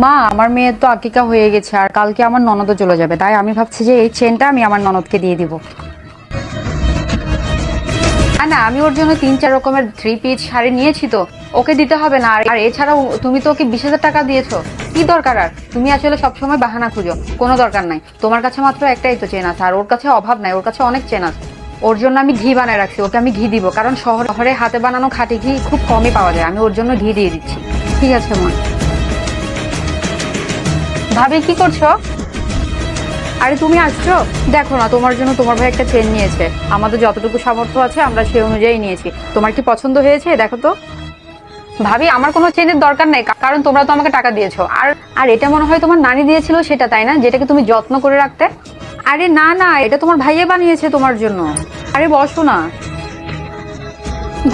মা, আমার মেয়ের তো আকিকা হয়ে গেছে আর কালকে আমার ননদও চলে যাবে, তাই আমি ভাবছি যে এই চেনটা আমি আমার ননদকে দিয়ে দিব। না, আমি ওর জন্য 3-4 রকমের 3 পিস শাড়ি নিয়েছি, তো ওকে দিতে হবে না। আর এছাড়াও তুমি তো ওকে 20,000 টাকা দিয়েছো, কি দরকার? আর তুমি আসলে সবসময় বাহানা খুঁজো, কোনো দরকার নাই। তোমার কাছে মাত্র একটাই তো চেন আছে, আর ওর কাছে অভাব নাই, ওর কাছে অনেক চেন আছে। ওর জন্য আমি ঘি বানায় রাখছি, ওকে আমি ঘি দিব, কারণ শহরে হাতে বানানো খাঁটি ঘি খুব কমই পাওয়া যায়। আমি ওর জন্য ঘি দিয়ে দিচ্ছি। ঠিক আছে মা। ভাবি কি করছো? আরে তুমি আসছো? দেখো না, তোমার জন্য তোমার ভাই একটা চেন নিয়েছে। আমাদের যতটুকু সামর্থ্য আছে আমরা সেই অনুযায়ী নিয়েছি। তোমার কি পছন্দ হয়েছে? দেখো তো। ভাবি, আমার কোনো চেনের দরকার নেই, কারণ তোমরা তো আমাকে টাকা দিয়েছো। আর আর এটা মনে হয় তোমার নানি দিয়েছিল সেটা, তাই না? যেটাকে তুমি যত্ন করে রাখতে। আরে না না, এটা তোমার ভাইয়া বানিয়েছে তোমার জন্য। আরে বসো না।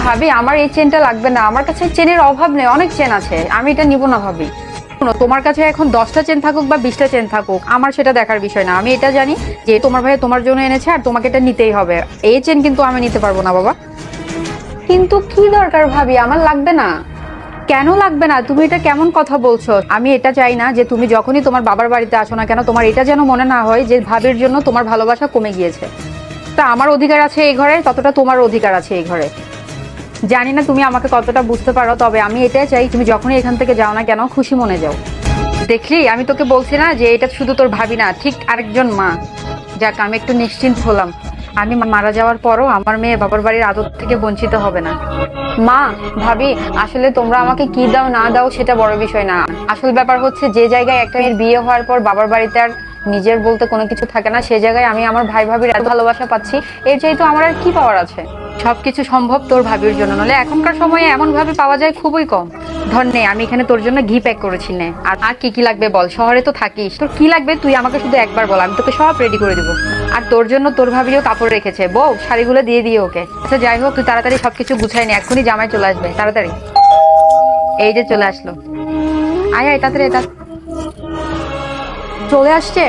ভাবি, আমার এই চেনটা লাগবে না, আমার কাছে চেনের অভাব নেই, অনেক চেন আছে, আমি এটা নিব না ভাবি। শোনো, তোমার কাছে এখন 10টা চেন থাকুক বা 20টা চেন থাকুক, আমার সেটা দেখার বিষয় না। আমি এটা জানি যে তোমার ভাই তোমার জন্য এনেছে আর তোমাকে এটা নিতেই হবে। এই চেন কিন্তু আমি নিতে পারবো না বাবা। কিন্তু কি দরকার ভাবি, আমার লাগবে না। কেন লাগবে না? তুমি এটা কেমন কথা বলছো? আমি এটা চাই না যে তুমি যখনই তোমার বাবার বাড়িতে আসো না কেন, তোমার এটা যেন মনে না হয় যে ভাবির জন্য তোমার ভালোবাসা কমে গিয়েছে। তা আমার অধিকার আছে এই ঘরে, ততটা তোমার অধিকার আছে এই ঘরে। জানি না তুমি আমাকে কতটা বুঝতে পারো, তবে আমি এটাই চাই তুমি যখনই এখান থেকে যাও না কেন, খুশি মনে যাও। দেখলি, আমি তোকে বলছি না যে এটা শুধু তোর ভাবি না, ঠিক আরেকজন মা। যাক, আমি একটু নিশ্চিন্ত হলাম। আমি মারা যাওয়ার পরও আমার মেয়ে বাবার বাড়ির আদর থেকে বঞ্চিত হবে না। মা, ভাবি, আসলে তোমরা আমাকে কি দাও না দাও সেটা বড় বিষয় না। আসল ব্যাপার হচ্ছে, যে জায়গায় একটা মেয়ের বিয়ে হওয়ার পর বাবার বাড়িতে আর নিজের বলতে কোনো কিছু থাকে না, সে জায়গায় আমি আমার ভাই ভাবির এত ভালোবাসা পাচ্ছি। এর চাইতে আমার আর কি পাওয়ার আছে? সবকিছু সম্ভব তোর ভাবির জন্য, নলে এখনকার সময়ে এমন ভাবে পাওয়া যায় খুবই কম। ধর নে, আমি এখানে তোর জন্য ঘি প্যাক করেছি, নে। আর আর কি কি লাগবে বল, শহরে তো থাকিস, তোর কি লাগবে তুই আমাকে শুধু একবার বল, আমি তোকে সব রেডি করে দেবো। আর তোর জন্য তোর ভাবিও কাপড় রেখেছে, বউ শাড়িগুলো দিয়ে দিয়ে ওকে। আচ্ছা যাই হোক, তুই তাড়াতাড়ি সবকিছু গুছাই নে, এক্ষুনি জামাই চলে আসবে, তাড়াতাড়ি। এই যে চলে আসলো। আয় আয়, তাড়াতাড়ি, এটা চলে আসছে।